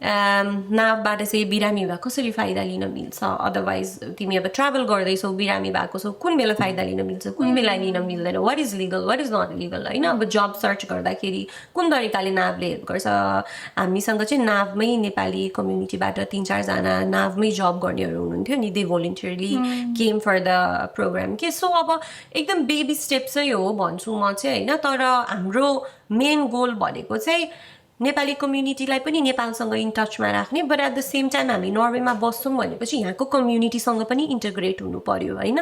नाभबाट चाहिँ बिरामी भए कसरी फाइदा लिन मिल्छ अदरवाइज तिमी अब ट्राभल गर्दैछौ बिरामी भएको छौ कुन बेला फाइदा लिन मिल्छ कुन बेला लिन मिल्दैन what is legal what is not legal होइन अब जब सर्च गर्दाखेरि कुन तरिकाले नाभले हेल्प गर्छ हामीसँग चाहिँ नाभमै नेपाली कम्युनिटीबाट 3-4जना नाभमै जब गर्नेहरू हुनुहुन्थ्यो नि they voluntarily came for the programme के सो अब एकदम बेबी स्टेप चाहिँ हो भन्छु म चाहिँ होइन तर हाम्रो मेन गोल भनेको चाहिँ नेपाली कम्युनिटीलाई पनि नेपालसँग इन टचमा राख्ने but at the same time हामी नर्वेमा बस्छौँ भनेपछि यहाँको कम्युनिटीसँग पनि इन्टिग्रेट हुनु पर्यो होइन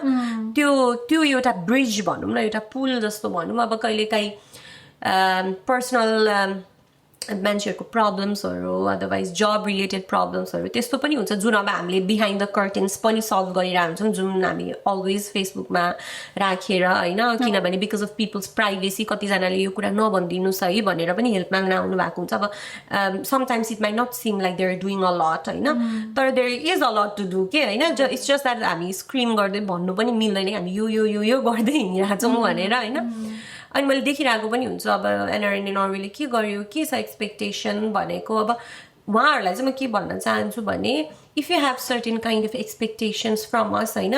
त्यो एउटा ब्रिज भनौँ न एउटा पुल जस्तो भनौँ अब कहिलेकाहीँ पर्सनल मान्छेहरूको प्रब्लम्सहरू अदरवाइज जब रिलेटेड प्रब्लम्सहरू त्यस्तो पनि हुन्छ जुन अब हामीले बिहाइन्ड द कर्टेन्स पनि सल्भ गरिरहेको हुन्छौँ जुन हामी अलवेज फेसबुकमा राखेर होइन किनभने बिकज अफ पिपल्स प्राइभेसी कतिजनाले यो कुरा नभनिदिनुहोस् है भनेर पनि हेल्प माग्न आउनु भएको हुन्छ अब sometimes it might not seem like they're doing a lot होइन तर there is a lot to do के होइन इट्स जस्ट द्याट हामी स्क्रिम गर्दै भन्नु पनि मिल्दैन हामी यो गर्दै हिँडिरहेको छौँ भनेर होइन अनि मैले देखिरहेको पनि हुन्छ अब एनआरएनए नर्वेले के गर्यो के छ एक्सपेक्टेसन भनेको अब उहाँहरूलाई चाहिँ म के भन्न चाहन्छु भने if you have certain kind of expectations from अस होइन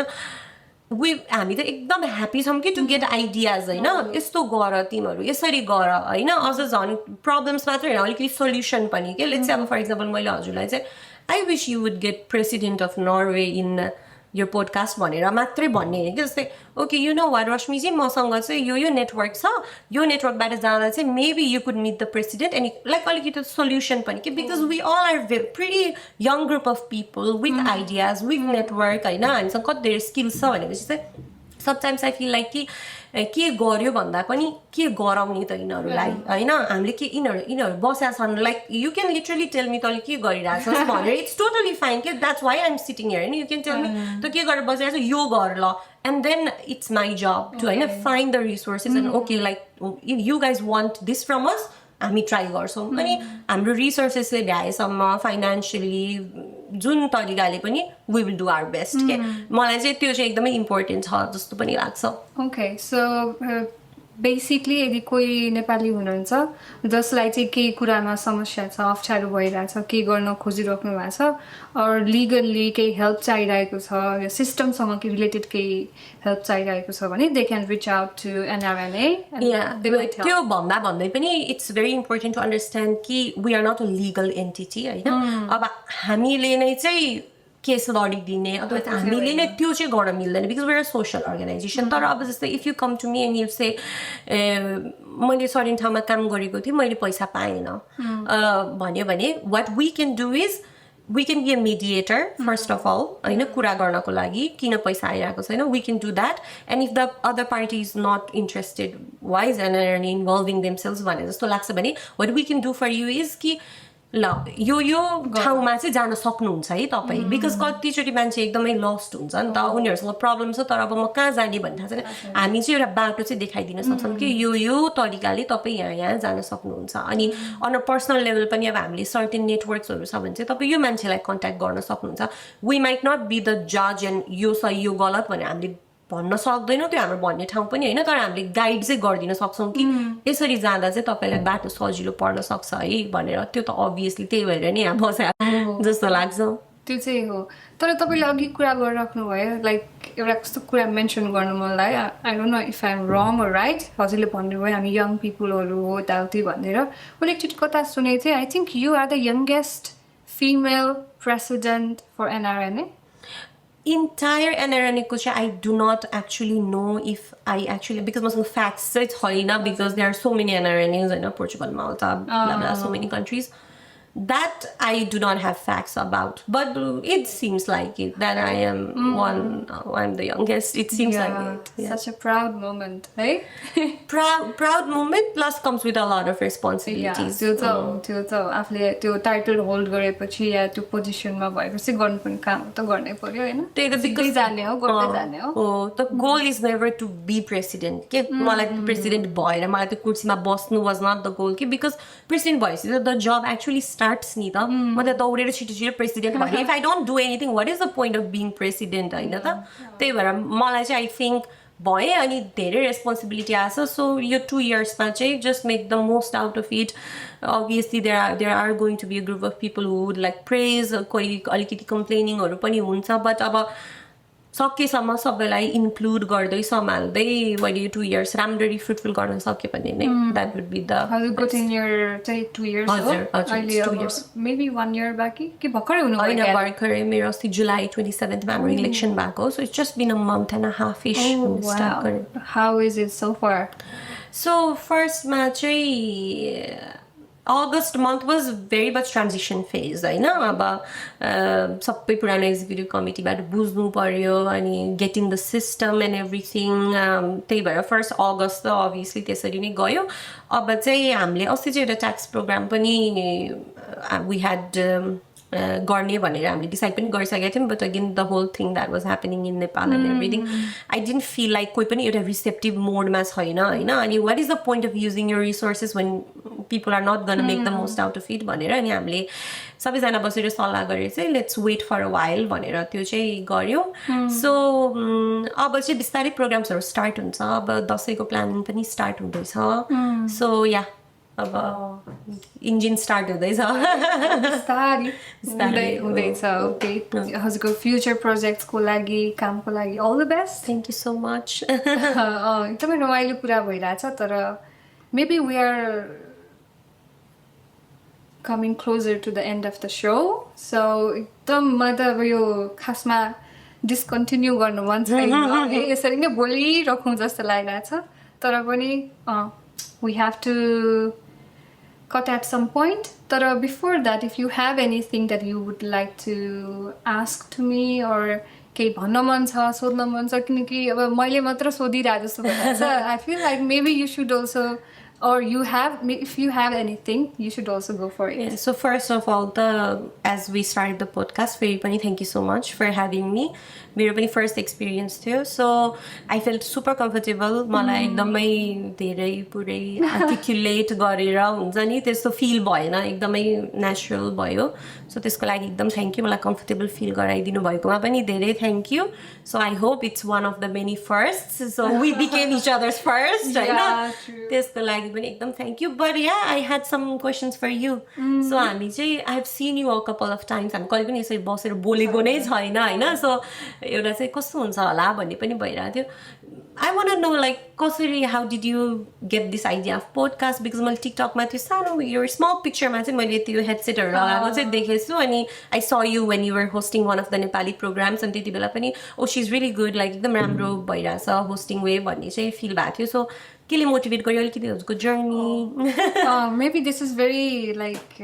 हामी त एकदम ह्याप्पी छौँ कि टु गेट आइडियाज होइन यस्तो गर तिमीहरू यसरी गर होइन अझ झन् प्रब्लम्स मात्रै होइन अलिकति सोल्युसन पनि के लेट्स अब फर इक्जाम्पल मैले हजुरलाई चाहिँ I wish you would get president of Norway in यो पोडकास्ट भनेर मात्रै भन्ने होइन कि जस्तै okay you know what Rashmiji मसँग चाहिँ यो नेटवर्क छ यो नेटवर्कबाट जाँदा चाहिँ maybe you could meet the president and like अलिकति सोल्युसन पनि कि because we all are pretty young group of people with ideas with network होइन हामीसँग कति धेरै स्किल्स छ भनेपछि चाहिँ समटाइम्स आई फिल लाइक कि के गर्यो भन्दा पनि के गराउने त यिनीहरूलाई होइन हामीले के यिनीहरू बसेका छन् like you can literally tell me तैँले के गरिरहेको छस् भनेर इट्स टोटली फाइन के that's why I'm sitting here होइन यु क्यान टेल मी त के गरेर बसिरहेको छ यो गर ल and then it's my job to होइन find the resources and okay like you guys want this from us हामी ट्राई गर्छौँ अनि हाम्रो रिसोर्सेसले भ्याएसम्म फाइनेन्सियली जुन तरिकाले पनि we will do our best के मलाई चाहिँ त्यो चाहिँ एकदमै इम्पोर्टेन्ट छ जस्तो पनि लाग्छ ओके सो बेसिकली यदि कोही नेपाली हुनुहुन्छ जसलाई चाहिँ केही कुरामा समस्या छ अप्ठ्यारो भइरहेछ केही गर्न खोजिराख्नु भएको छ अर लिगल्ली केही हेल्प चाहिरहेको छ या सिस्टमसँग रिलेटेड केही हेल्प चाहिरहेको छ भने they can reach out to NRNA त्यो भन्दै पनि it's very important to understand कि we are not a legal entity होइन अब हामीले नै चाहिँ केस लडिदिने अथवा हामीले नै त्यो चाहिँ गर्न मिल्दैन बिकज वेयर सोसल अर्गनाइजेसन तर अब जस्तै if you come to me and you say मैले सर्टेन ठाउँमा काम गरेको थिएँ मैले पैसा पाएन भन्यो भने what we can do is we can be a mediator first of all होइन कुरा गर्नको लागि किन पैसा आइरहेको छैन we can do that and if the other party is not interested why is an involving themselves भने जस्तो लाग्छ भने what we can do for you is कि ल यो ठाउँमा चाहिँ जान सक्नुहुन्छ है तपाईँ बिकज कतिचोटि मान्छे एकदमै लस्ट हुन्छ नि त उनीहरूसँग प्रब्लम छ तर अब म कहाँ जाने भन्ने थाहा छैन हामी चाहिँ एउटा बाटो चाहिँ देखाइदिन सक्छौँ कि यो तरिकाले तपाईँ यहाँ जान सक्नुहुन्छ अनि अन अ पर्सनल लेभल पनि अब हामीले सर्टेन नेटवर्क्सहरू छ भने चाहिँ तपाईँ यो मान्छेलाई कन्ट्याक्ट गर्न सक्नुहुन्छ we might not be the जज एन्ड यो सही यो गलत भनेर हामीले भन्न सक्दैनौँ त्यो हाम्रो भन्ने ठाउँ पनि होइन तर हामीले गाइड चाहिँ गरिदिन सक्छौँ कि यसरी जाँदा चाहिँ तपाईँलाई बाटो सजिलो पर्न सक्छ है भनेर त्यो त अभियसली त्यही भएर नि यहाँ बस्यो जस्तो लाग्छ त्यो चाहिँ हो तर तपाईँले अघि कुरा गरिराख्नु भयो लाइक एउटा कस्तो कुरा मेन्सन गर्नु मन लाग्यो I don't know if I am wrong or right हजुरले भन्नुभयो हामी यङ पिपुलहरू हो यताउति भनेर मैले एकचोटि कता सुनेको थिएँ I think you are the youngest female president for NRNA entire NRNA ko I do not actually know if I actually because मसँग facts चाहिँ छैन because there are so many NRNAs in Portugal, Malta, blah blah, so many countries. That I do not have facts about, but it seems like it that I am I'm the youngest. It seems like it. Yeah. Such a proud moment, right? proud moment plus comes with a lot of responsibilities. त्यो आफूले त्यो title hold गरेपछि या त्यो पोजिसनमा भएपछि गर्नुपर्ने काम त गर्नै पर्यो हैन त्यही जाने हो गर्दै जाने हो the goal is never to be president के मलाई प्रेसिडेन्ट भएर मलाई त्यो कुर्सीमा बस्नु was not the goal के because प्रेसिडेन्ट भएपछि the job actually starts नि त म त दौडेर छिटो प्रेसिडेन्ट भएँ if I don't do anything what is the point of being president हैन त त्यही भएर मलाई चाहिँ I think भए अनि धेरै रेस्पोन्सिबिलिटी आछ सो यो 2 इयर्समा चाहिँ just make the most out of it obviously there are going to be a group of people who would like praise कोही अलिकति कम्प्लेनिङहरू पनि हुन्छ बट अब सकेसम्म सबैलाई इन्क्लुड गर्दै सम्हाल्दै मैले 2 इयर्स राम्ररी फ्रुटफुल गर्न सके भने नै that would be the good in your 2 years अहिले 2 years maybe 1 year बाँकी के भर्खरै हुनु होइन भर्खरै मेरो अस्ति जुलाई 27th मा हाम्रो इलेक्सन भएको so it's just been a month and a half ish wow. How is it so far so first मा चाहिँ August month was very much transition phase हैन अब सबै पुरानो एक्जिक्युटिभ कमिटीबाट बुझ्नु पर्यो अनि getting the system and everything त्यही भएर फर्स्ट अगस्त त अभियसली त्यसरी नै गयो अब चाहिँ हामीले अस्ति चाहिँ एउटा ट्याक्स प्रोग्राम पनि वी ह्याड गर्ने भनेर हामीले डिसाइड पनि गरिसकेका थियौँ but again the whole thing that was happening in Nepal and everything I didn't feel like कोही पनि एउटा रिसेप्टिभ मोडमा छैन होइन अनि what is the point of using your resources when people are not gonna make the most out of it भनेर अनि हामीले सबैजना बसेर सल्लाह गरेर चाहिँ let's wait for a while भनेर त्यो चाहिँ गऱ्यौँ सो अब चाहिँ बिस्तारै प्रोग्राम्सहरू स्टार्ट हुन्छ अब दसैँको प्लानिङ पनि स्टार्ट हुँदैछ सो या अब इन्जिन स्टार्ट हुँदैछ हुँदैछ ओके हजुरको फ्युचर प्रोजेक्ट्सको लागि कामको लागि all the best thank you so much एकदमै रमाइलो कुरा भइरहेछ तर maybe we are coming closer to the end of the show so एकदम मलाई त अब यो खासमा डिस्कन्टिन्यू गर्नु मन छैन यसरी नै बोलिराखौँ जस्तो लागिरहेछ तर पनि we have to cut at some point but before that if you have anything that you would like to ask to me or केही भन्न मन छ सोध्न मन छ किनकि अब मैले मात्र सोधिरहेको जस्तो भइरहेछ I feel like maybe you should also or if you have anything, you should also go for it. Yeah, so first of all, as we started the podcast, very pani thank you so much for having me. मेरो पनि first experience थियो, so I felt super comfortable. मलाई एकदमै धेरै पुरै articulate गरेर हुन्छ नि त्यस्तो फिल भएन, एकदमै नेचुरल भयो. सो त्यसको लागि एकदम थ्याङ्क यू. मलाई कम्फर्टेबल फिल गराइदिनु भएकोमा पनि धेरै thank you. So I hope it's one of the many first, so we became each others first होइन, त्यसको लागि पनि एकदम thank you. But yeah I had some questions for you. So हामी चाहिँ I have seen you a couple of times, हामी कहिले पनि यसरी बसेर बोलेको नै छैन होइन. सो एउटा चाहिँ कस्तो हुन्छ होला भन्ने पनि भइरहेको थियो. आई वान्ट नो लाइक कसरी, how did you get this idea of podcast? Because मैले टिकटकमा त्यो सानो यो स्मल पिक्चरमा चाहिँ मैले त्यो हेडसेटहरू लगाएको चाहिँ देखेको छु, अनि I saw you when you were hosting one of the Nepali programmes, अनि त्यति बेला पनि oh she is really good, like एकदम राम्रो भइरहेछ होस्टिङ वे भन्ने चाहिँ फिल भएको थियो. सो केले मोटिभेट गर्यो अलिकति हजुरको journey? Maybe this is very like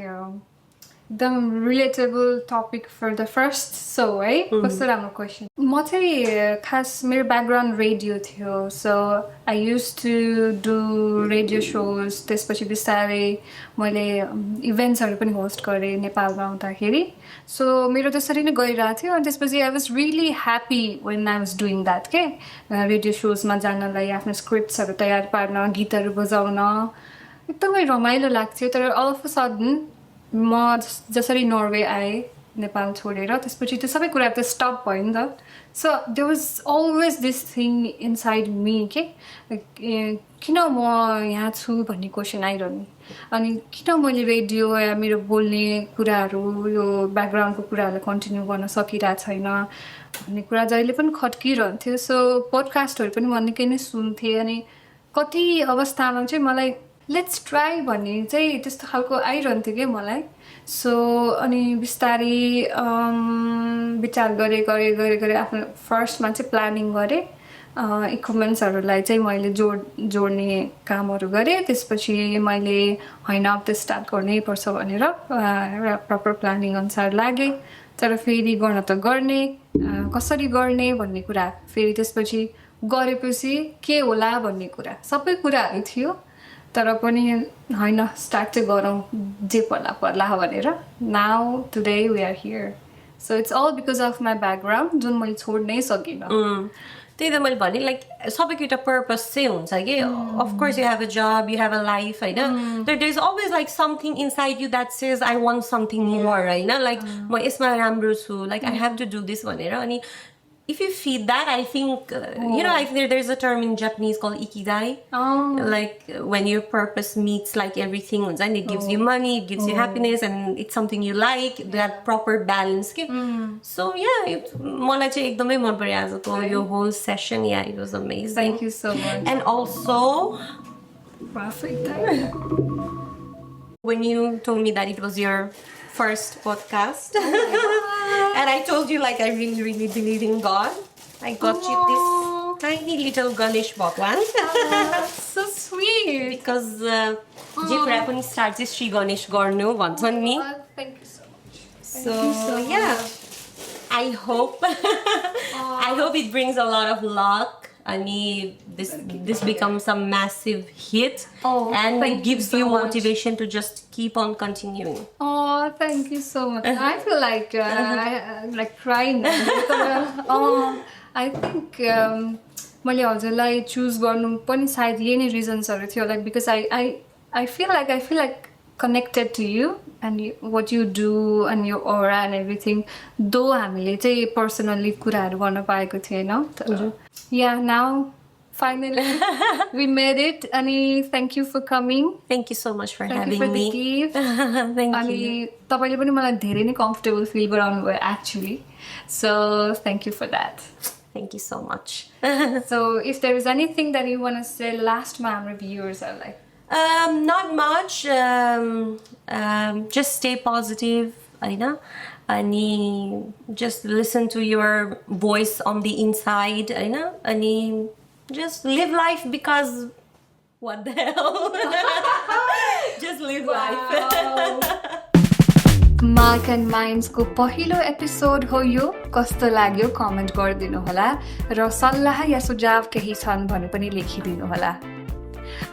the relatable topic for the first, so है कस्तो राम्रो क्वेसन. म चाहिँ खास मेरो ब्याकग्राउन्ड रेडियो थियो, so I use to do radio shows. त्यसपछि बिस्तारै मैले इभेन्ट्सहरू पनि होस्ट गरेँ नेपालमा आउँदाखेरि. सो मेरो त्यसरी नै गइरहेको थियो, अनि त्यसपछि I was really happy when I was doing that के रेडियो सोजमा जानलाई, आफ्नो स्क्रिप्ट्सहरू तयार पार्न, गीतहरू बजाउन एकदमै रमाइलो लाग्थ्यो. तर अल अफ अ सडन म जसरी नर्वे आएँ नेपाल छोडेर, त्यसपछि त्यो सबै कुरा त स्टप भयो नि त. So there was always this thing inside me के किन म यहाँ छु भन्ने क्वेसन आइरहने, अनि किन मैले रेडियो या मेरो बोल्ने कुराहरू यो ब्याकग्राउन्डको कुराहरूलाई कन्टिन्यू गर्न सकिरहेको छैन भन्ने कुरा जहिले पनि खट्किरहन्थ्यो. सो पोडकास्टहरू पनि म निकै नै सुन्थेँ, अनि कति अवस्थामा चाहिँ मलाई लेट्स ट्राई भन्ने चाहिँ त्यस्तो खालको आइरहन्थ्यो क्या मलाई. सो अनि बिस्तारै विचार गरेँ आफ्नो फर्स्टमा चाहिँ प्लानिङ गरेँ, इक्विपमेन्ट्सहरूलाई चाहिँ मैले जोड्ने कामहरू गरेँ. त्यसपछि मैले होइन अब त्यो स्टार्ट गर्नै पर्छ भनेर एउटा प्रपर प्लानिङ अनुसार लागेँ. तर फेरि गर्न त गर्ने, कसरी गर्ने भन्ने कुरा फेरि त्यसपछि गरेपछि के होला भन्ने कुरा, सबै कुराहरू थियो. तर पनि होइन स्टार्ट चाहिँ गरौँ, जे पर्ला भनेर. Now today we are here. So it's all because of my background जुन मैले छोड्नै सकिनँ. त्यही त मैले भने लाइक सबैको एउटा पर्पस चाहिँ हुन्छ कि of course you have a job, you have a life होइन, तर there is always like something inside you that says I want something more होइन, लाइक म यसमा राम्रो छु, like I have to do this भनेर. अनि if you feed that, I think, you know, I think there's a term in Japanese called ikigai. Like when your purpose meets like everything, and it gives you money, it gives you happiness, and it's something you like, that proper balance. So yeah, मलाई चाहिँ एकदमै मन पर्यो आजको यो whole session. Yeah, it was amazing. Thank you so much. And also, when you told me that it was your first podcast, and I told you like I really, really believe in God, I got you this tiny little Ganesh Bhagwan. So sweet. Because जे कुरा पनि start चाहिँ श्री गणेश गर्नु भन्छन् नि. Thank you so much. So yeah, I hope it brings a lot of luck. And this becomes a massive hit, and it gives you motivation to just keep on continuing. Oh, thank you so much. I feel like like crying. I think मैले हजुरलाई choose गर्नु पनि सायद यही नै रिजन्सहरू थियो, like because I feel like connected to you and what you do and your aura and everything, though हामीले चाहिँ पर्सनली कुराहरू गर्न पाएको थिएन. Yeah, now finally we made it. And thank you for coming. Thank you so much for Thank having you for me. the gift. Thank you. अनि तपाईले पनि मलाई धेरै नै कम्फर्टेबल फिल गराउनु भयो actually. So thank you for that. Thank you so much. So if there is anything that you want to say last my reviewers are like, not much. Just stay positive, Aina. And just listen to your voice on the inside, Aina. And just live life, because what the hell? Just live life. Mark and Minds को पहिलो episode हो यो. कस्तो लाग्यो comment गरिदिनु होला, र सल्लाह या सुझाव केही छन् भने पनि लेखिदिनु होला.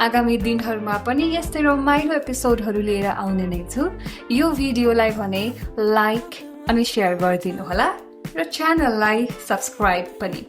आगामी दिनहरूमा पनि यस्तै रमाइलो एपिसोडहरू लिएर आउने नै छु यो भिडियोलाई भने लाइक अनि शेयर गरिदिनु होला र च्यानललाई सब्स्क्राइब पनि